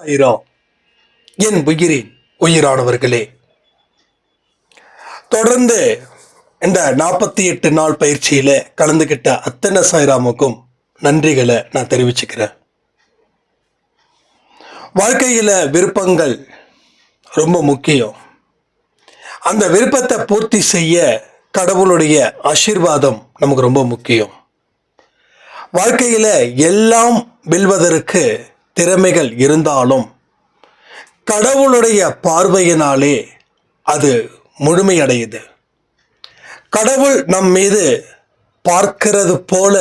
ஐரா என் உயிரின் உயிரானவர்களே, தொடர்ந்து இந்த 48 நாள் பயிற்சியில கலந்துகிட்ட அத்தனை சாய்ராமுக்கும் நன்றிகளை நான் தெரிவிச்சுக்கிறேன். வாழ்க்கையில விருப்பங்கள் ரொம்ப முக்கியம். அந்த விருப்பத்தை பூர்த்தி செய்ய கடவுளுடைய ஆசீர்வாதம் நமக்கு ரொம்ப முக்கியம். வாழ்க்கையில எல்லாம் வெல்வதற்கு திறமைகள் இருந்தாலும் கடவுளுடைய பார்வையினாலே அது முழுமையடையுது. கடவுள் நம் மீது பார்க்கிறது போல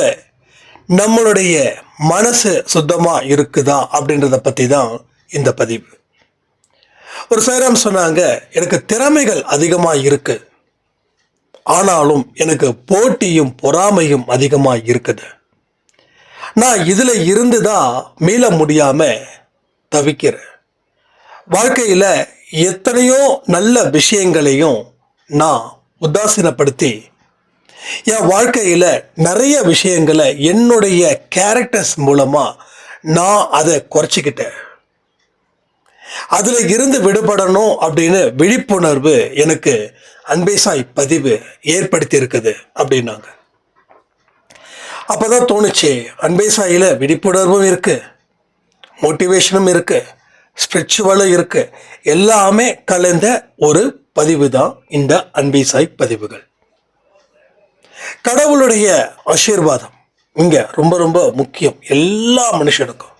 நம்மளுடைய மனசு சுத்தமா இருக்குதா அப்படின்றத பத்தி தான் இந்த பதிவு. ஒரு சாய்ராம் சொன்னாங்க, எனக்கு திறமைகள் அதிகமா இருக்கு, ஆனாலும் எனக்கு போட்டியும் பொறாமையும் அதிகமா இருக்குது. நான் இதுல இருந்துதான் மீள முடியாம தவிக்கிறேன். வாழ்க்கையில எத்தனையோ நல்ல விஷயங்களையும் நான் உதாசீனப்படுத்தி என் வாழ்க்கையில நிறைய விஷயங்களை என்னுடைய கேரக்டர்ஸ் மூலமா நான் அதை குறைச்சிக்கிட்டேன். அதுல இருந்து விடுபடணும் அப்படின்னு விழிப்புணர்வு எனக்கு அன்பே சாய் பதிவு ஏற்படுத்தி இருக்குது அப்படின்னாங்க. அப்பதான் தோணுச்சு, அன்பே சாயில விழிப்புணர்வும் இருக்கு, மோட்டிவேஷனும் இருக்கு, ஸ்பிரிச்சுவலும் இருக்கு, எல்லாமே கலந்த ஒரு பதிவு தான் இந்த அன்பே சாய் பதிவுகள். கடவுளுடைய ஆசீர்வாதம் இங்க ரொம்ப ரொம்ப முக்கியம் எல்லா மனுஷனுக்கும்.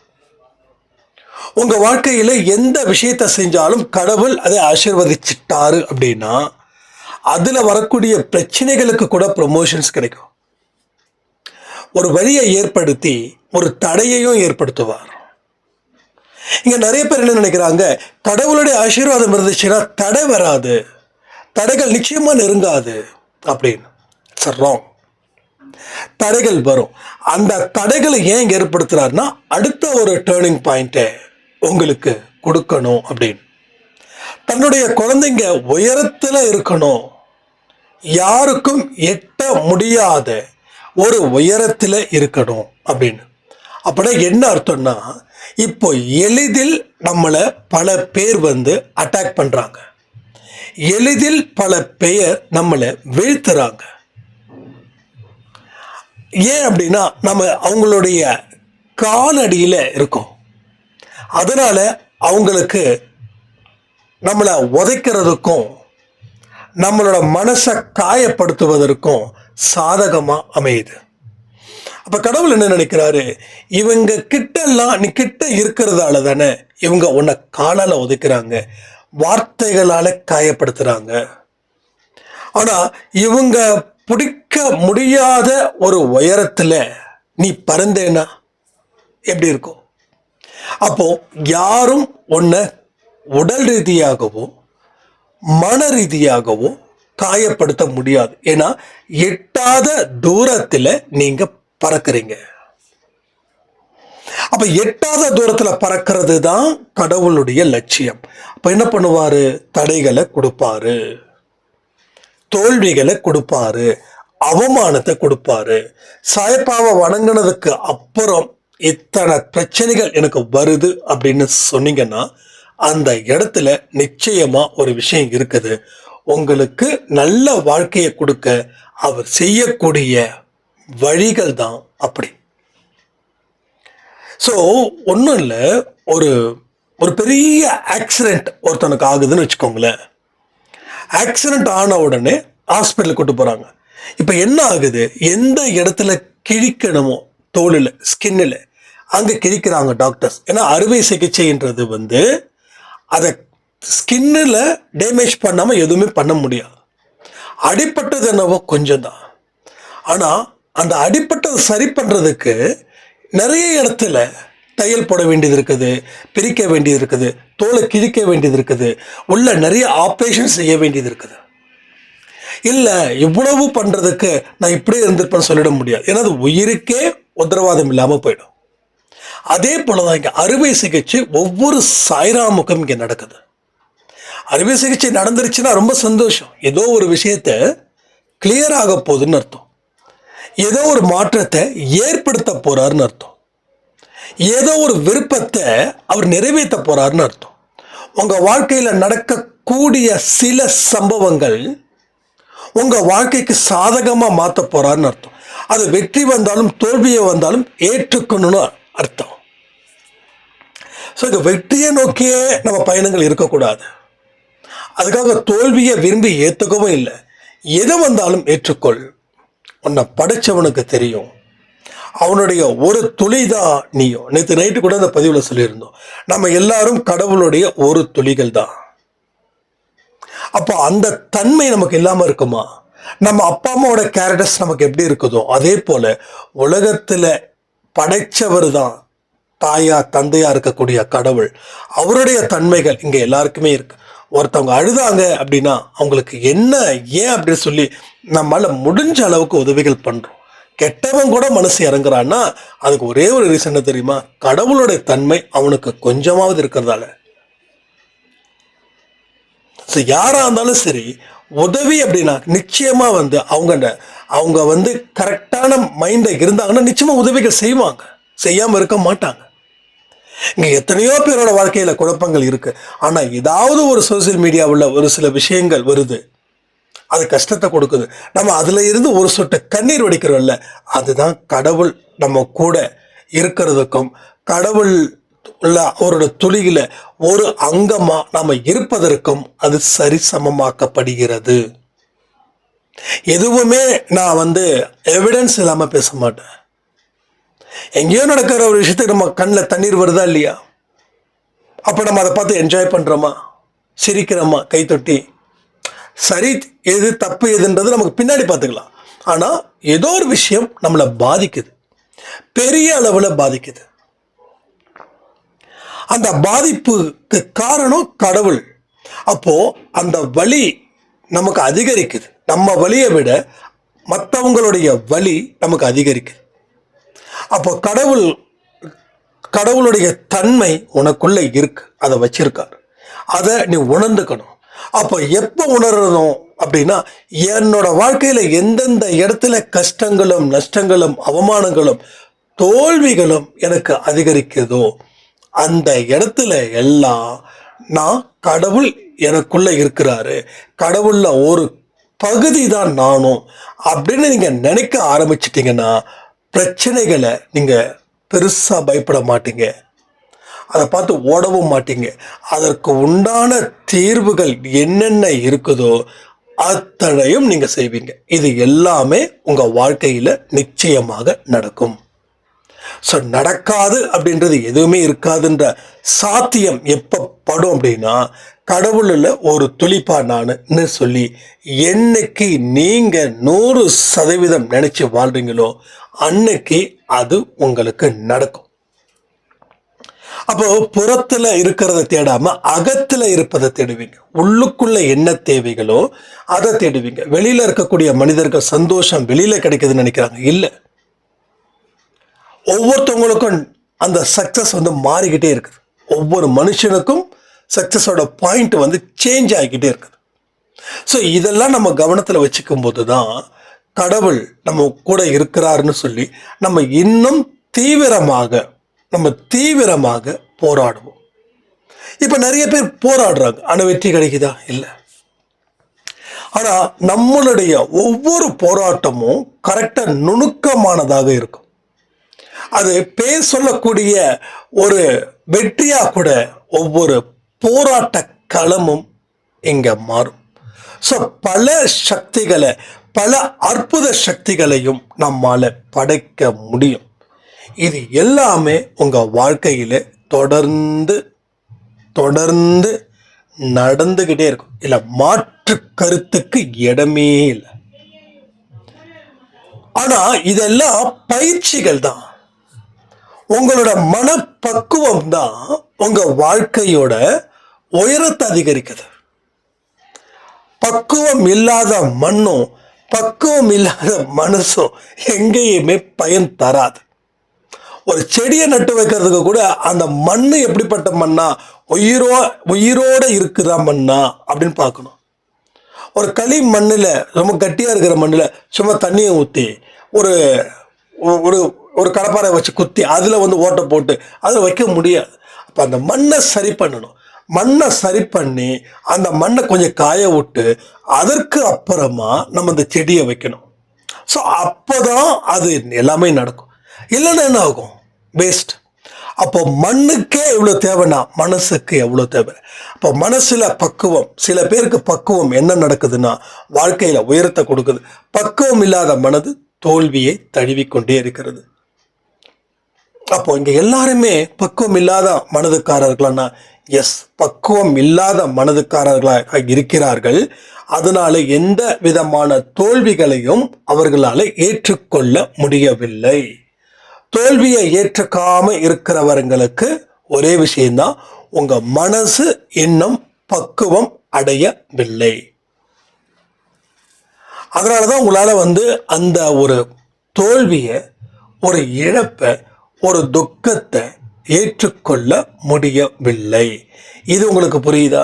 உங்க வாழ்க்கையில எந்த விஷயத்தை செஞ்சாலும் கடவுள் அதை ஆசீர்வதிச்சிட்டாரு அப்படின்னா அதுல வரக்கூடிய பிரச்சனைகளுக்கு கூட ப்ரொமோஷன்ஸ் கிடைக்கும். ஒரு வழியை ஏற்படுத்தி ஒரு தடையையும் ஏற்படுத்துவார். இங்க நிறைய பேர் என்ன நினைக்கிறாங்க, கடவுளுடைய ஆசீர்வாதம் இருந்துச்சுன்னா தடை வராது, தடைகள் நிச்சயமா நெருங்காது அப்படின்னு. ராங். தடைகள் வரும். அந்த தடைகளை ஏன் ஏற்படுத்துறாருன்னா அடுத்த ஒரு டேர்னிங் பாயிண்ட்டை உங்களுக்கு கொடுக்கணும் அப்படின்னு. தன்னுடைய குழந்தைங்க உயரத்துல இருக்கணும், யாருக்கும் எட்ட முடியாத ஒரு உயரத்துல இருக்கணும் அப்படின்னு. அப்படின்னா என்ன அர்த்தம்னா, இப்போ எளிதில் நம்மளை பல பேர் அட்டாக் பண்றாங்க, எளிதில் பல பேர் நம்மளை வீழ்த்துறாங்க. ஏன் அப்படின்னா நம்ம அவங்களுடைய காலடியில இருக்கோம். அதனால அவங்களுக்கு நம்மளை உதைக்கிறதுக்கும் நம்மளோட மனசை காயப்படுத்துவதற்கும் சாதகமா அமையுது. அப்ப கடவுள் என்ன நினைக்கிறாரு, இவங்க கிட்ட எல்லாம் நீ கிட்ட இருக்கிறதால தானே இவங்க உன்னை காலால உதைக்கிறாங்க, வார்த்தைகளால காயப்படுத்துறாங்க. ஆனா இவங்க பிடிக்க முடியாத ஒரு உயரத்துல நீ பறந்தேன்னா எப்படி இருக்கும்? அப்போ யாரும் உன்னை உடல் ரீதியாகவோ மன ரீதியாகவோ காயப்படுத்த முடியாது. ஏன்னா எட்டாத தூரத்துல நீங்க பறக்குறீங்க. அப்ப எட்டாத தூரத்துல பறக்கிறது தான் கடவுளுடைய லட்சியம். அப்ப என்ன பண்ணுவாரு, தடைகளை கொடுப்பாரு, தோல்விகளை கொடுப்பாரு, அவமானத்தை கொடுப்பாரு. சாயப்பாவை வணங்கினதுக்கு அப்புறம் இத்தனை பிரச்சனைகள் எனக்கு வருது அப்படின்னு சொன்னீங்கன்னா அந்த இடத்துல நிச்சயமா ஒரு விஷயம் இருக்குது. உங்களுக்கு நல்ல வாழ்க்கையை கொடுக்க அவர் செய்யக்கூடிய வழிகள் தான் அப்படி. ஸோ ஒன்றும் இல்லை, ஒரு ஒரு பெரிய ஆக்சிடென்ட் ஒருத்தனுக்கு ஆகுதுன்னு வச்சுக்கோங்களேன். ஆக்சிடென்ட் ஆன உடனே ஹாஸ்பிட்டலுக்கு கூட்டு போகிறாங்க. இப்போ என்ன ஆகுது, எந்த இடத்துல கிழிக்கணுமோ தோலில் ஸ்கின்னில் அங்கே கிழிக்கிறாங்க டாக்டர்ஸ். ஏன்னா அறுவை சிகிச்சைன்றது அதை ஸ்கின்னில் டேமேஜ் பண்ணாமல் எதுவுமே பண்ண முடியாது. அடிப்பட்டது என்னவோ கொஞ்சம் தான். ஆனால் அந்த அடிப்பட்டதை சரி பண்ணுறதுக்கு நிறைய இடத்துல தையல் போட வேண்டியது இருக்குது, பிரிக்க வேண்டியது இருக்குது, தோலை கிழிக்க வேண்டியது இருக்குது, உள்ள நிறைய ஆப்ரேஷன் செய்ய வேண்டியது இருக்குது. இல்லை இவ்வளவு பண்ணுறதுக்கு நான் இப்படியே இருந்திருப்பேன்னு சொல்லிட முடியாது. ஏன்னா அது உயிருக்கே உத்தரவாதம் இல்லாமல் போயிடும். அதே போலதான் இங்கே அறுவை சிகிச்சை ஒவ்வொரு சாய்ராமுக்கும் இங்கே நடக்குது. அறுவை சிகிச்சை நடந்துருச்சுன்னா ரொம்ப சந்தோஷம், ஏதோ ஒரு விஷயத்த கிளியர் ஆக போகுதுன்னு அர்த்தம், ஏதோ ஒரு மாற்றத்தை ஏற்படுத்த போறாருன்னு அர்த்தம். ஏதோ ஒரு விருப்பத்தை அவர் நிறைவேற்ற போறாருன்னு அர்த்தம். உங்க வாழ்க்கையில நடக்கக்கூடிய சில சம்பவங்கள் உங்க வாழ்க்கைக்கு சாதகமா மாத்த போறாருன்னு அர்த்தம். அது வெற்றி வந்தாலும் தோல்வியை வந்தாலும் ஏற்றுக்கணும்னு அர்த்தம். ஸோ இந்த வெற்றியை நோக்கியே நம்ம பயணங்கள் இருக்கக்கூடாது. அதுக்காக தோல்வியை விரும்பி ஏற்றுக்கவும் இல்லை. எது வந்தாலும் ஏற்றுக்கொள். உன்னை படைச்சவனுக்கு தெரியும், அவனுடைய ஒரு துளிதான் நீயும். நேற்று நைட்டு கூட அந்த பதிவில் சொல்லியிருந்தோம், நம்ம எல்லாரும் கடவுளுடைய ஒரு துளிகள் தான். அப்போ அந்த தன்மை நமக்கு இல்லாமல் இருக்குமா? நம்ம அப்பா அம்மாவோட கேரக்டர்ஸ் நமக்கு எப்படி இருக்குதோ அதே போல உலகத்தில் படைச்சவர் தான் தாயா தந்தையா இருக்கக்கூடிய கடவுள். அவருடைய தன்மைகள் இங்கே எல்லாருக்குமே இருக்கு. ஒருத்தவங்க அழுதாங்க அப்படின்னா அவங்களுக்கு என்ன ஏன் அப்படின்னு சொல்லி நம்மளால முடிஞ்ச அளவுக்கு உதவிகள் பண்றோம். கெட்டவன் கூட மனசு இறங்குறான்னா அதுக்கு ஒரே ஒரு ரீசன் தெரியுமா? கடவுளுடைய தன்மை அவனுக்கு கொஞ்சமாவது இருக்கிறதால. யாரா இருந்தாலும் சரி, உதவி அப்படின்னா நிச்சயமா அவங்க கரெக்டான மைண்டை இருந்தாங்கன்னா நிச்சயமா உதவிகள் செய்வாங்க, செய்யாம இருக்க மாட்டாங்க. இங்க எத்தனையோ பேரோட வாழ்க்கையில குழப்பங்கள் இருக்கு. ஆனா ஏதாவது ஒரு சோசியல் மீடியாவில் ஒரு சில விஷயங்கள் வருது, அது கஷ்டத்தை கொடுக்குது. நம்ம அதுல இருந்து ஒரு சொட்டு கண்ணீர் வடிக்கிறோம்ல, அதுதான் கடவுள் நம்ம கூட இருக்கிறதுக்கும் கடவுள் உள்ள அவரோட துளியில ஒரு அங்கமா நாம இருப்பதற்கும் அது சரிசமமாக்கப்படுகிறது. எதுவுமே நான் எவிடன்ஸ் இல்லாம பேச மாட்டேன். எங்கேயோ நடக்கிற ஒரு விஷயத்துக்கு நம்ம கண்ணில் தண்ணீர் வருதா இல்லையா? அப்போ நம்ம அதை பார்த்து என்ஜாய் பண்ணுறோமா, சிரிக்கிறோமா, கை தொட்டி? சரி எது தப்பு எதுன்றது நமக்கு பின்னாடி பார்த்துக்கலாம். ஆனால் ஏதோ ஒரு விஷயம் நம்மளை பாதிக்குது, பெரிய அளவில் பாதிக்குது. அந்த பாதிப்புக்கு காரணம் கடவுள். அப்போ அந்த வலி நமக்கு அதிகரிக்குது. நம்ம வலியை விட மற்றவங்களுடைய வலி நமக்கு அதிகரிக்குது. அப்போ கடவுளுடைய தன்மை உனக்குள்ள இருக்கு, அதை வச்சிருக்காரு. அதை நீ உணர்ந்துக்கணும். அப்போ எப்போ உணரணும் அப்படின்னா, என்னோட வாழ்க்கையில எந்தெந்த இடத்துல கஷ்டங்களும் நஷ்டங்களும் அவமானங்களும் தோல்விகளும் எனக்கு அதிகரிக்குதோ அந்த இடத்துல எல்லாம் நான் கடவுள் எனக்குள்ள இருக்கிறாரு, கடவுள்ல ஒரு பகுதி தான் நானும் அப்படின்னு நீங்க நினைக்க ஆரம்பிச்சிட்டீங்கன்னா பிரச்சனைகளை நீங்க பெருசா பயப்பட மாட்டீங்க, அதை பார்த்து ஓடவும் மாட்டீங்க. அதற்கு உண்டான தீர்வுகள் என்னென்ன இருக்குதோ அத்தனையும் நீங்க செய்வீங்க. இது எல்லாமே உங்க வாழ்க்கையில நிச்சயமாக நடக்கும். ஸோ நடக்காது அப்படின்றது எதுவுமே இருக்காதுன்ற சாத்தியம் எப்போ படும் அப்படின்னா, கடவுளில் ஒரு துளிப்பா நானுன்னு சொல்லி என்னைக்கு நீங்க 100% நினைச்சு வாழ்றீங்களோ அன்னைக்கு அது உங்களுக்கு நடக்கும். அப்போ புறத்துல இருக்கிறத தேடாம அகத்துல இருப்பதை தேடுவீங்க. உள்ளுக்குள்ள என்ன தேவைகளோ அதை தேடுவீங்க. வெளியில இருக்கக்கூடிய மனிதர்கள் சந்தோஷம் வெளியில கிடைக்குதுன்னு நினைக்கிறாங்க, இல்லை. ஒவ்வொருத்தவங்களுக்கும் அந்த சக்சஸ் மாறிக்கிட்டே இருக்குது. ஒவ்வொரு மனுஷனுக்கும் சக்சஸோட பாயிண்ட் சேஞ்ச் ஆகிக்கிட்டே இருக்குது. ஸோ இதெல்லாம் நம்ம கவனத்தில் வச்சுக்கும் போது தான் கடவுள் நம்ம கூட இருக்கிறாருன்னு சொல்லி நம்ம இன்னும் தீவிரமாக போராடுவோம். இப்போ நிறைய பேர் போராடுறாங்க, ஆனால் வெற்றி கிடைக்குதா? இல்லை. ஆனால் நம்மளுடைய ஒவ்வொரு போராட்டமும் கரெக்டாக நுணுக்கமானதாக இருக்கும். அது பேர் சொல்லக்கூடிய ஒரு வெற்றியா கூட ஒவ்வொரு போராட்ட களமும் இங்க மாறும். ஸோ பல சக்திகளை, பல அற்புத சக்திகளையும் நம்மால படைக்க முடியும். இது எல்லாமே உங்க வாழ்க்கையில தொடர்ந்து நடந்துகிட்டே இருக்கும். இல்ல மாற்று கருத்துக்கு இடமே இல்லை. ஆனா இதெல்லாம் பயிற்சிகள் தான். உங்களோட மனப்பக்குவம் தான் உங்க வாழ்க்கையோட உயரத்தை அதிகரிக்குது. பக்குவம் இல்லாத மண்ணும் பக்குவம் இல்லாத மனசும் எங்கேயுமே பயன் தராது. ஒரு செடியை நட்டு வைக்கிறதுக்கு கூட அந்த மண்ணு எப்படிப்பட்ட மண்ணா, உயிரோட இருக்குதா மண்ணா அப்படின்னு பார்க்கணும். ஒரு களி மண்ணில், ரொம்ப கட்டியா இருக்கிற மண்ணில் சும்மா தண்ணியை ஊற்றி ஒரு ஒரு கடப்பாரை வச்சு குத்தி அதில் வந்து ஓட்டை போட்டு அதில் வைக்க முடியாது. அப்போ அந்த மண்ணை சரி பண்ணணும். மண்ணை சரி பண்ணி அந்த மண்ணை கொஞ்சம் காய விட்டு அதற்கு அப்புறமா நம்ம இந்த செடியை வைக்கணும். ஸோ அப்போதான் அது எல்லாமே நடக்கும். இல்லைன்னா என்ன ஆகும்? வேஸ்ட். அப்போ மண்ணுக்கே எவ்வளோ தேவைன்னா மனசுக்கு எவ்வளோ தேவை. அப்போ மனசில் பக்குவம், சில பேருக்கு பக்குவம் என்ன நடக்குதுன்னா வாழ்க்கையில் உயரத்தை கொடுக்குது. பக்குவம் இல்லாத மனது தோல்வியை தழுவிக்கொண்டே இருக்கிறது. அப்போ இங்கே எல்லாருமே பக்குவம் இல்லாத மனதுக்காரர்களானா எஸ், பக்குவம் இல்லாத மனதுக்காரர்களாக இருக்கிறார்கள். அதனால எந்த விதமான தோல்விகளையும் அவர்களால் ஏற்றுக்கொள்ள முடியவில்லை. தோல்வியை ஏற்றுக்காம இருக்கிறவர்களுக்கு ஒரே விஷயம்தான், உங்க மனசு இன்னும் பக்குவம் அடையவில்லை. அதனாலதான் உங்களால வந்து அந்த ஒரு தோல்வியை, ஒரு இழப்பை, ஒரு துக்கத்தை ஏற்றுக்கொள்ள முடியவில்லை. இது உங்களுக்கு புரியுதா?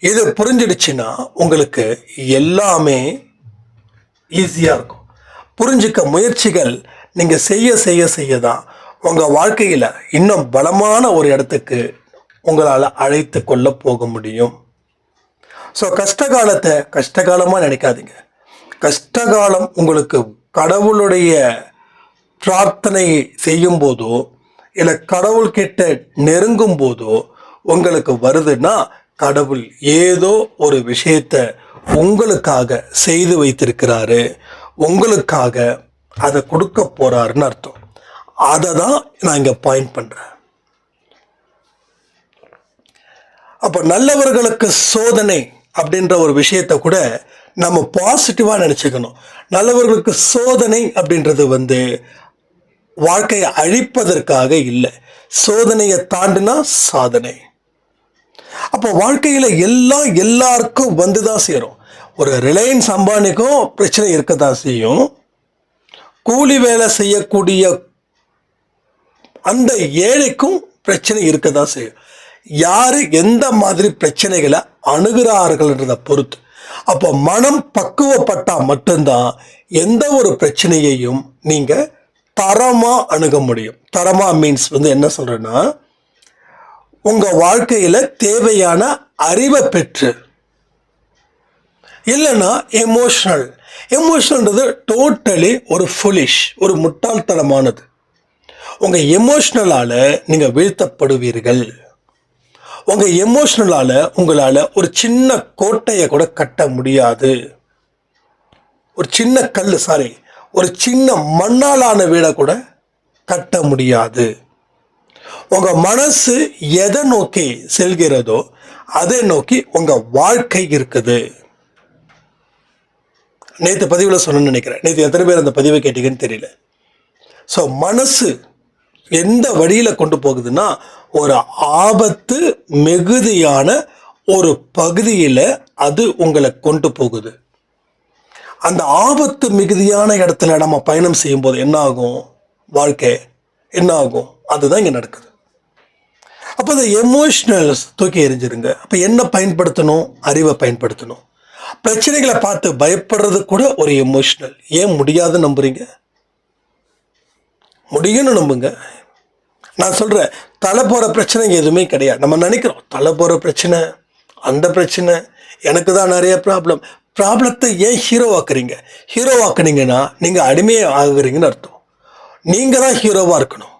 இது புரிஞ்சிடுச்சுன்னா உங்களுக்கு எல்லாமே ஈஸியாக இருக்கும். புரிஞ்சுக்க முயற்சிகள் நீங்கள் செய்ய தான் உங்கள் வாழ்க்கையில் இன்னும் பலமான ஒரு இடத்துக்கு உங்களால் அழைத்து கொள்ள போக முடியும். ஸோ கஷ்டகாலத்தை கஷ்டகாலமாக நினைக்காதீங்க. கஷ்டகாலம் உங்களுக்கு கடவுளுடைய பிரார்த்தனை செய்யும் போதோ இல்லை கடவுள்கிட்ட நெருங்கும் போதோ உங்களுக்கு வருதுன்னா கடவுள் ஏதோ ஒரு விஷயத்தை உங்களுக்காக செய்து வைத்திருக்கிறாரு, உங்களுக்காக அதை கொடுக்க போறாருன்னு அர்த்தம். அதை தான் நான் இங்கே பாயிண்ட் பண்ணுறேன். அப்போ நல்லவர்களுக்கு சோதனை அப்படின்ற ஒரு விஷயத்தை கூட நம்ம பாசிட்டிவாக நினச்சிக்கணும். நல்லவர்களுக்கு சோதனை அப்படின்றது வந்து வாழ்க்கையை அழிப்பதற்காக இல்லை, சோதனையை தாண்டினா சாதனை. அப்போ வாழ்க்கையில் எல்லாருக்கும் வந்து தான் சேரும். ஒரு ரிலையன்ஸ் அம்பானிக்கும் பிரச்சனை இருக்க தான் செய்யும். கூலி வேலை செய்யக்கூடிய அந்த ஏழைக்கும் பிரச்சனை இருக்க தான் செய்யும். யாரு எந்த மாதிரி பிரச்சனைகளை அணுகிறார்கள்ன்றதை பொறுத்து. அப்போ மனம் பக்குவப்பட்டா மட்டும்தான் எந்த ஒரு பிரச்சனையையும் நீங்க தரமா அணுக முடியும். தரமா மீன்ஸ் வந்து என்ன சொல்றேன்னா, உங்க வாழ்க்கையில தேவையான அறிவை பெற்று, இல்லைன்னா எமோஷனல்ன்றது டோட்டலி ஒரு ஃபுலிஷ், ஒரு முட்டாள்தனமானது. உங்க எமோஷனலால நீங்க வீழ்த்தப்படுவீர்கள். உங்க எமோஷனலால உங்களால ஒரு சின்ன கோட்டையை கூட கட்ட முடியாது. ஒரு சின்ன மண்ணாலான வீடை கூட கட்ட முடியாது. உங்க மனசு எதை நோக்கி செல்கிறதோ அதை நோக்கி உங்க வாழ்க்கை இருக்குது. நேற்று பதிவில் சொன்னு நினைக்கிறேன். நேற்று எத்தனை பேர் அந்த பதிவை கேட்டீங்கன்னு தெரியல. ஸோ மனசு எந்த வழியில கொண்டு போகுதுன்னா ஒரு ஆபத்து மிகுதியான ஒரு பகுதியில் அது உங்களை கொண்டு போகுது. அந்த ஆபத்து மிகுதியான இடத்துல நம்ம பயணம் செய்யும் போது என்ன ஆகும்? வாழ்க்கை என்ன ஆகும்? அதுதான் இங்கே நடக்குது. அப்போ அந்த எமோஷனல்ஸ் தூக்கி எறிஞ்சிருங்க. அப்போ என்ன பயன்படுத்தணும்? அறிவை பயன்படுத்தணும். பிரச்சனைகளை பார்த்து பயப்படுறது கூட ஒரு எமோஷனல். ஏன் முடியாதுன்னு நம்புறீங்க? முடியும்னு நம்புங்க. நான் சொல்கிறேன், தலை போகிற பிரச்சனை எதுவுமே கிடையாது. நம்ம நினைக்கிறோம் தலை போகிற பிரச்சனை, அந்த பிரச்சனை, எனக்கு தான் நிறைய ப்ராப்ளத்தை ஏன் ஹீரோவாக்குறீங்க? ஹீரோவாக்குனீங்கன்னா நீங்கள் அடிமையை ஆகுறீங்கன்னு அர்த்தம். நீங்கள் தான் ஹீரோவாக இருக்கணும்.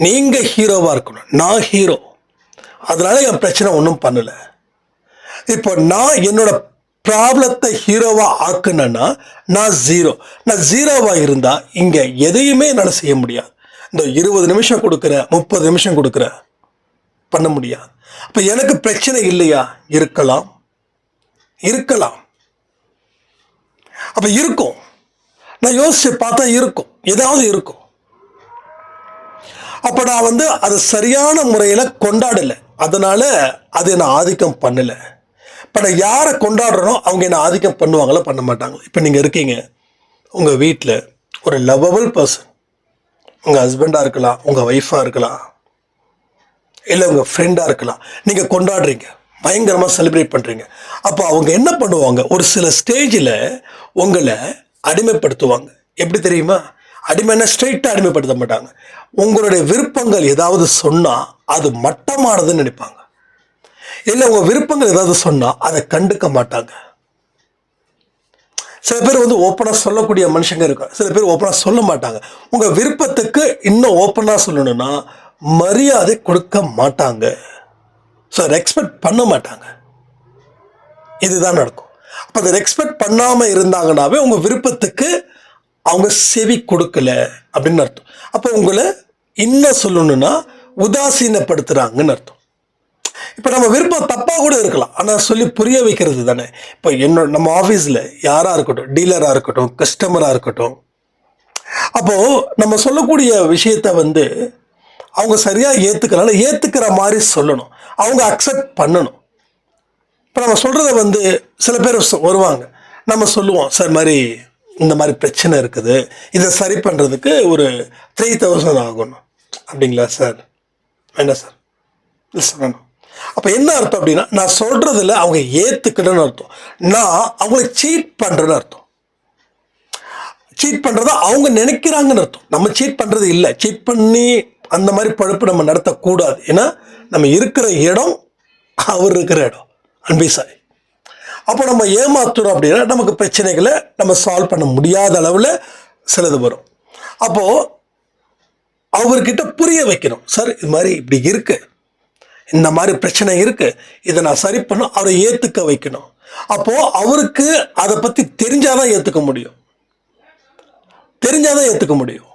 நீங்கள் ஹீரோவாக இருக்கணும். நான் ஹீரோ, அதனால என் பிரச்சனை ஒன்றும் பண்ணலை. இப்போ நான் என்னோட ப்ராப்ளத்தை ஹீரோவாக ஆக்குனேன்னா நான் ஜீரோவாக இருந்தால் இங்கே எதையுமே என்னால் செய்ய முடியாது. இந்த 20 நிமிஷம் கொடுக்குறேன், 30 நிமிஷம் கொடுக்குறேன், பண்ண முடியாது. அப்போ எனக்கு பிரச்சனை இல்லையா? இருக்கலாம். அப்போ இருக்கும். நான் யோசிச்சு பார்த்தா இருக்கும், ஏதாவது இருக்கும். அப்போ நான் வந்து அதை சரியான முறையில் கொண்டாடலை, அதனால அது என்னை ஆதிக்கம் பண்ணலை. இப்போ நான் யாரை கொண்டாடுறனோ அவங்க என்னை ஆதிக்கம் பண்ணுவாங்களோ பண்ண மாட்டாங்க. இப்போ நீங்கள் இருக்கீங்க உங்கள் வீட்டில், ஒரு லவ்வபிள் பர்சன், உங்கள் ஹஸ்பண்டாக இருக்கலாம், உங்கள் ஒய்ஃபாக இருக்கலாம், இல்லை உங்கள் ஃப்ரெண்டாக இருக்கலாம். நீங்கள் கொண்டாடுறீங்க, பயங்கரமாக செலிப்ரேட் பண்ணுறீங்க. அப்போ அவங்க என்ன பண்ணுவாங்க? ஒரு சில ஸ்டேஜில் உங்களை அடிமைப்படுத்துவாங்க. எப்படி தெரியுமா? அடிமைன்னா ஸ்ட்ரெயிட்டாக அடிமைப்படுத்த மாட்டாங்க. உங்களுடைய விருப்பங்கள் ஏதாவது சொன்னால் அது மட்டமானதுன்னு நினைப்பாங்க. இல்லை உங்கள் விருப்பங்கள் ஏதாவது சொன்னால் அதை கண்டுக்க மாட்டாங்க. சில பேர் வந்து ஓப்பனாக சொல்லக்கூடிய மனுஷங்க இருக்காங்க, சில பேர் ஓப்பனாக சொல்ல மாட்டாங்க. உங்கள் விருப்பத்துக்கு இன்னும் ஓப்பனாக சொல்லணும்னா மரியாதை கொடுக்க மாட்டாங்க. ஸோ ரெஸ்பெக்ட் பண்ண மாட்டாங்க. இதுதான் நடக்கும். அப்போ அதை ரெஸ்பெக்ட் பண்ணாமல் இருந்தாங்கன்னாவே உங்கள் விருப்பத்துக்கு அவங்க செவி கொடுக்கல அப்படின்னு அர்த்தம். அப்போ உங்களை இன்னும் சொல்லணும்னா உதாசீனப்படுத்துகிறாங்கன்னு அர்த்தம். இப்போ நம்ம விருப்பம் தப்பாக கூட இருக்கலாம், ஆனால் சொல்லி புரிய வைக்கிறது தானே. இப்போ நம்ம ஆஃபீஸில் யாராக இருக்கட்டும், டீலராக இருக்கட்டும், கஸ்டமராக இருக்கட்டும், அப்போது நம்ம சொல்லக்கூடிய விஷயத்த வந்து அவங்க சரியாக ஏற்றுக்கலாம், ஏற்றுக்கிற மாதிரி சொல்லணும், அவங்க அக்செப்ட் பண்ணணும். இப்போ நம்ம சொல்கிறத வந்து சில பேர் வருவாங்க, நம்ம சொல்லுவோம் சார் மாதிரி இந்த மாதிரி பிரச்சனை இருக்குது, இதை சரி பண்ணுறதுக்கு ஒரு 3000 ஆகணும். அப்படிங்களா சார்? வேண்டாம் சார், இல்லை சார் வேணும். அப்போ என்ன அர்த்தம் அப்படின்னா, நான் சொல்கிறதில்ல அவங்க ஏற்றுக்கணும்னு அர்த்தம். நான் அவங்களை சீட் பண்ணுறேன்னு அர்த்தம். சீட் பண்ணுறதா அவங்க நினைக்கிறாங்கன்னு அர்த்தம். நம்ம சீட் பண்ணுறது இல்லை. சீட் பண்ணி அந்த மாதிரி பழப்பு நம்ம நடத்தக்கூடாது. ஏன்னா நம்ம இருக்கிற இடம் அவர் இருக்கிற இடம், அன்பிசாய். அப்போ நம்ம ஏமாத்துறோம் அப்படின்னா நமக்கு பிரச்சனைகளை நம்ம சால்வ் பண்ண முடியாத அளவில் சிலது வரும். அப்போது அவர்கிட்ட புரிய வைக்கணும், சார் இது மாதிரி இப்படி இருக்கு, இந்த மாதிரி பிரச்சனை இருக்கு, இதை நான் சரி பண்ண அவரை ஏற்றுக்க வைக்கணும். அப்போது அவருக்கு அதை பற்றி தெரிஞ்சாதான் ஏற்றுக்க முடியும், தெரிஞ்சாதான் ஏற்றுக்க முடியும்.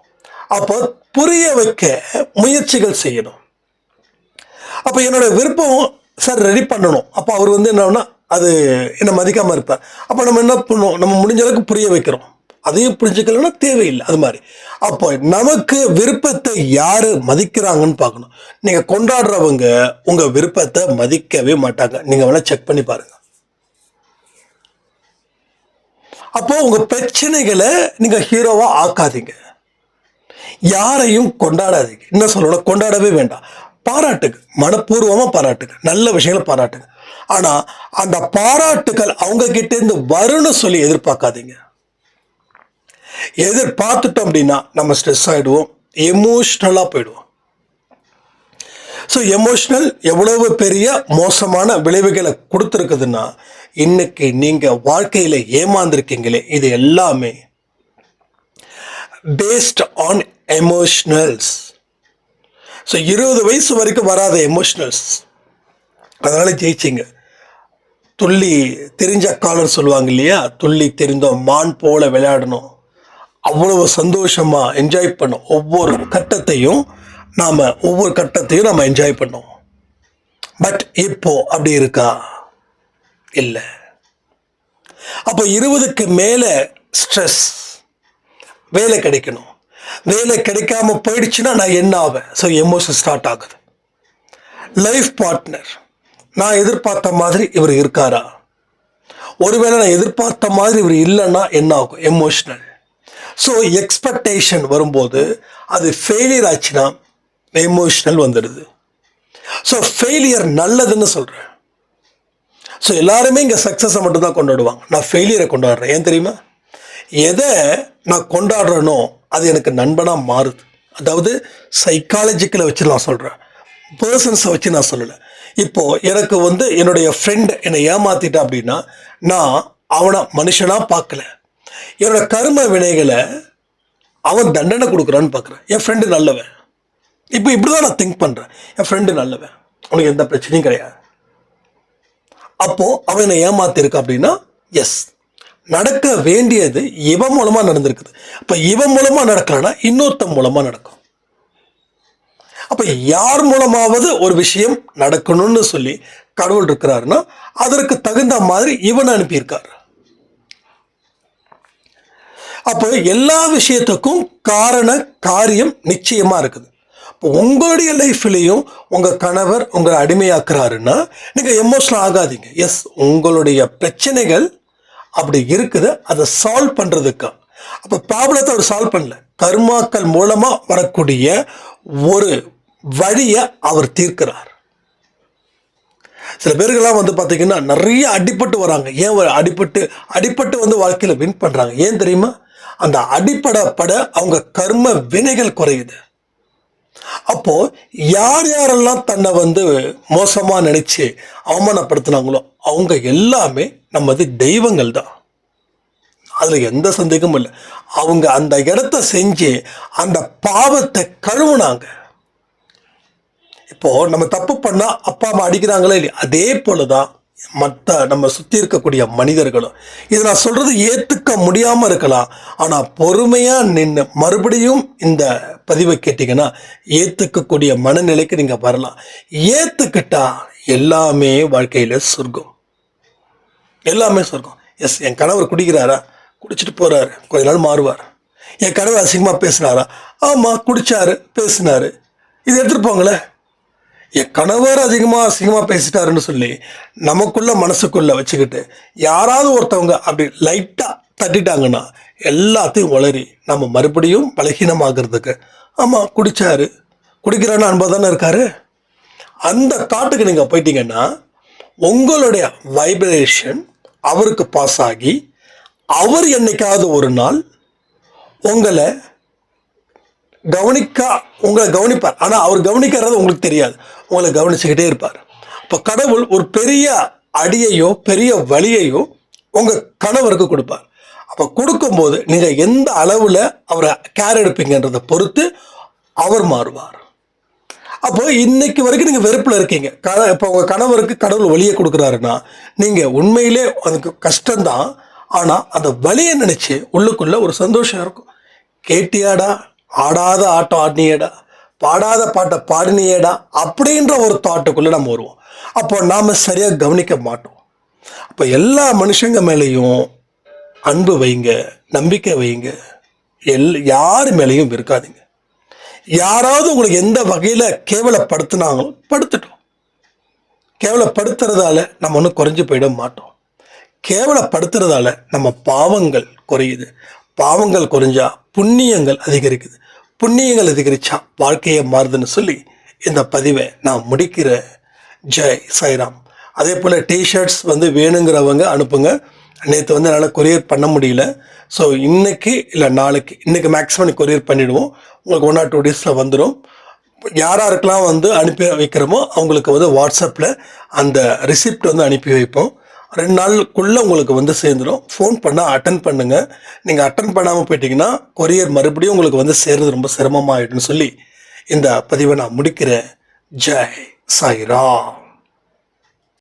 அப்போ புரிய வைக்க முயற்சிகள் செய்யணும். அப்போ என்னோட விருப்பம் சார் ரெடி பண்ணணும். அப்போ அவர் வந்து என்னன்னா அது என்னை மதிக்காமல் இருப்பார். அப்போ நம்ம என்ன பண்ணுவோம், நம்ம முடிஞ்ச அளவுக்கு புரிய வைக்கிறோம். அதையும் புரிஞ்சுக்கலன்னா தேவையில்லை. அது மாதிரி அப்போ நமக்கு விருப்பத்தை யார் மதிக்கிறாங்கன்னு பார்க்கணும். நீங்கள் கொண்டாடுறவங்க உங்கள் விருப்பத்தை மதிக்கவே மாட்டாங்க. நீங்கள் வேணால் செக் பண்ணி பாருங்க. அப்போ உங்கள் பிரச்சனைகளை நீங்கள் ஹீரோவாக ஆக்காதீங்க, யாரையும் கொண்டாடாதீங்க. என்ன சொல்லணும், கொண்டாடவே வேண்டாம். பாராட்டுங்க, மனப்பூர்வமாக பாராட்டுங்க, நல்ல விஷயங்களை பாராட்டுங்க. ஆனால் அந்த பாராட்டுகள் அவங்க கிட்டேருந்து வரும்னு சொல்லி எதிர்பார்க்காதீங்க. எதிர்பார்த்துட்டோம் அப்படின்னா நம்ம ஸ்ட்ரெஸ் ஆகிடுவோம், எமோஷ்னலாக போயிடுவோம். ஸோ எமோஷ்னல் எவ்வளவு பெரிய மோசமான விளைவுகளை கொடுத்துருக்குதுன்னா, இன்னைக்கு நீங்கள் வாழ்க்கையில் ஏமாந்துருக்கீங்களே, இது எல்லாமே பேஸ்ட் ஆன் எமோஷ்னல்ஸ். ஸோ 20 வயசு வரைக்கும் வராத எமோஷ்னல்ஸ், அதனால ஜெயிச்சிங்க. துள்ளி தெரிஞ்ச காலர் சொல்லுவாங்க இல்லையா, துள்ளி தெரிந்தோம் மான் போல விளையாடணும், அவ்வளவு சந்தோஷமாக என்ஜாய் பண்ணோம். ஒவ்வொரு கட்டத்தையும் நாம் என்ஜாய் பண்ணோம். பட் இப்போ அப்படி இருக்கா? இல்லை. அப்போ 20க்கு மேலே ஸ்ட்ரெஸ், வேலை கிடைக்கணும், வேலை கிடைக்காம போயிடுச்சுன்னா நான் என்ன ஆவேன்? ஸோ எமோஷன் ஸ்டார்ட் ஆகுது. லைஃப் பார்ட்னர், நான் எதிர்பார்த்த மாதிரி இவர் இருக்காரா? ஒருவேளை நான் எதிர்பார்த்த மாதிரி இவர் இல்லைன்னா என்ன ஆகும்? எமோஷ்னல். ஸோ எக்ஸ்பெக்டேஷன் வரும்போது அது ஃபெயிலியர் ஆச்சுன்னா எமோஷ்னல் வந்துடுது. ஸோ ஃபெயிலியர் நல்லதுன்னு சொல்கிறேன். ஸோ எல்லாருமே இங்கே சக்ஸஸை மட்டும்தான் கொண்டாடுவாங்க, நான் ஃபெயிலியரை கொண்டாடுறேன். ஏன் தெரியுமா? எதை நான் கொண்டாடுறேனோ அது எனக்கு நண்பனாக மாறுது. அதாவது சைக்காலஜிக்கலை வச்சு நான் சொல்கிறேன், பர்சன்ஸை வச்சு நான் சொல்லலை. இப்போது எனக்கு வந்து என்னுடைய ஃப்ரெண்டு என்னை ஏமாற்றிட்டா அப்படின்னா நான் அவனை மனுஷனாக பார்க்கல, என்னோட கர்ம வினைகளை அவன் தண்டனை கொடுக்குறான்னு பார்க்குறேன். என் ஃப்ரெண்டு நல்லவன். இப்போ இப்படி தான் நான் திங்க் பண்ணுறேன், என் ஃப்ரெண்டு நல்லவன், அவனுக்கு எந்த பிரச்சனையும் கிடையாது. அப்போது அவன் என்னை ஏமாத்திருக்கா அப்படின்னா எஸ், நடக்க வேண்டியது இவன் மூலமாக நடந்திருக்குது. அப்போ இவன் மூலமாக நடக்கலைன்னா இன்னொருத்தன் மூலமாக நடக்கும். அப்போ யார் மூலமாவது ஒரு விஷயம் நடக்கணும்னு சொல்லி கடவுள் இருக்கிறாருன்னா அதற்கு தகுந்த மாதிரி இவனை அனுப்பியிருக்காரு. அப்போ எல்லா விஷயத்துக்கும் காரண காரியம் நிச்சயமாக இருக்குது. இப்போ உங்களுடைய லைஃப்லேயும் உங்கள் கணவர் உங்களை அடிமையாக்குறாருன்னா நீங்கள் எமோஷனல் ஆகாதீங்க. எஸ், உங்களுடைய பிரச்சனைகள் அப்படி இருக்குது, அதை சால்வ் பண்ணுறதுக்கா. அப்போ ப்ராப்ளத்தை அவர் சால்வ் பண்ணல, கர்மாக்கள் மூலமாக வரக்கூடிய ஒரு வழியை அவர் தீர்க்கிறார். சில பேருக்கெல்லாம் வந்து பார்த்தீங்கன்னா நிறைய அடிபட்டு வராங்க. ஏன் அடிபட்டு வந்து வாழ்க்கையில் வின் பண்ணுறாங்க? ஏன் தெரியுமா? அந்த அடிப்படப்பட அவங்க கர்ம வினைகள் குறையுது. அப்போ யார் யாரெல்லாம் தன்னை வந்து மோசமா நினைச்சு அவமானப்படுத்தினாங்களோ அவங்க எல்லாமே நமது தெய்வங்கள் தான். அதுல எந்த சந்தேகமும் இல்லை. அவங்க அந்த இடத்த செஞ்சு அந்த பாவத்தை கழுவுனாங்க. இப்போ நம்ம தப்பு பண்ணா அப்பா அம்மா அடிக்கிறாங்களே இல்லையா, அதே போலதான் மற்ற நம்ம சுத்தி இருக்கக்கூடிய மனிதர்களும். இது நான் சொல்றது ஏத்துக்க முடியாம இருக்கலாம், ஆனா பொறுமையா நின்று மறுபடியும் இந்த பதிவை கேட்டீங்கன்னா ஏத்துக்கக்கூடிய மனநிலைக்கு நீங்க வரலாம். ஏத்துக்கிட்டா எல்லாமே வாழ்க்கையில சொர்க்கம், எல்லாமே சொர்க்கம். எஸ், என் கணவர் குடிக்கிறாரா, குடிச்சிட்டு போறாரு, கொஞ்ச நாள் மாறுவார். என் கணவர் அசிங்கமா பேசினாரா, ஆமா குடிச்சாரு பேசினாரு, இது எடுத்துட்டு போங்களேன். என் கணவர் அசிங்கமா பேசிட்டாருன்னு சொல்லி நமக்குள்ள மனசுக்குள்ள வச்சுக்கிட்டு யாராவது ஒருத்தவங்க அப்படி லைட்டா தட்டிட்டாங்கன்னா எல்லாத்தையும் வளரி நம்ம மறுபடியும் பலகீனமாகிறதுக்கு, ஆமா குடிச்சாரு, குடிக்கிறான்னு அன்பா தானே இருக்காரு, அந்த தாட்டுக்கு நீங்க போயிட்டீங்கன்னா உங்களுடைய வைப்ரேஷன் அவருக்கு பாஸ் ஆகி அவர் என்னைக்காவது ஒரு நாள் உங்களை கவனிப்பார். ஆனா அவர் கவனிக்கிறது உங்களுக்கு தெரியாது, உங்களை கவனிச்சுக்கிட்டே இருப்பார். இப்போ கடவுள் ஒரு பெரிய அடியையோ பெரிய வலியையோ உங்க கணவருக்கு கொடுப்பார். அப்போ கொடுக்கும்போது நீங்க எந்த அளவுல அவரை கேர் எடுப்பீங்கன்றதை பொறுத்து அவர் மாறுவார். அப்போ இன்னைக்கு வரைக்கும் நீங்க வெறுப்புல இருக்கீங்க. இப்போ உங்க கணவருக்கு கடவுள் வலியை கொடுக்குறாருன்னா நீங்க உண்மையிலே அதுக்கு கஷ்டம்தான், ஆனா அந்த வலியை நினைச்சு உள்ளுக்குள்ள ஒரு சந்தோஷம் இருக்கும். கேட்டியாடா, ஆடாத ஆட்டம் ஆடினியேடா, பாடாத பாட்டை பாடினியேடா அப்படின்ற ஒரு தாட்டுக்குள்ள நம்ம வருவோம். அப்போ நாம சரியா கவனிக்க மாட்டோம். அப்போ எல்லா மனுஷங்க மேலேயும் அன்பு வைங்க, நம்பிக்கை வைங்க, யார் மேலேயும் இருக்காதீங்க. யாராவது உங்களுக்கு எந்த வகையில கேவலப்படுத்தினாங்களோ படுத்துட்டோம். கேவலப்படுத்துறதால நம்ம ஒன்றும் குறைஞ்சு போயிட மாட்டோம். கேவலப்படுத்துறதால நம்ம பாவங்கள் குறையுது. பாவங்கள் குறைஞ்சா புண்ணியங்கள் அதிகரிக்குது. புண்ணியங்கள் அதிகரிச்சா வாழ்க்கையை மாறுதுன்னு சொல்லி இந்த பதிவை நான் முடிக்கிறேன். ஜெய் சாய்ராம். அதே போல் டிஷர்ட்ஸ் வந்து வேணுங்கிறவங்க அனுப்புங்க. நேற்று வந்து என்னால் கொரியர் பண்ண முடியல. ஸோ இன்னைக்கு இல்லை நாளைக்கு, இன்னைக்கு மேக்ஸிமம் கொரியர் பண்ணிவிடுவோம். உங்களுக்கு 1 or 2 டேஸில் வந்துடும். யாராருக்கெல்லாம் வந்து அனுப்பி வைக்கிறோமோ அவங்களுக்கு வந்து வாட்ஸ்அப்பில் அந்த ரிசிப்ட் வந்து அனுப்பி வைப்போம். 2 நாளுக்குள்ளே உங்களுக்கு வந்து சேர்ந்துடும். ஃபோன் பண்ணால் அட்டன் பண்ணுங்கள். நீங்கள் அட்டன் பண்ணாமல் போயிட்டீங்கன்னா கொரியர் மறுபடியும் உங்களுக்கு வந்து சேர்றது ரொம்ப சிரமமாகிடுன்னு சொல்லி இந்த பதிவை நான் முடிக்கிறேன். ஜெய் சாய்ராம்.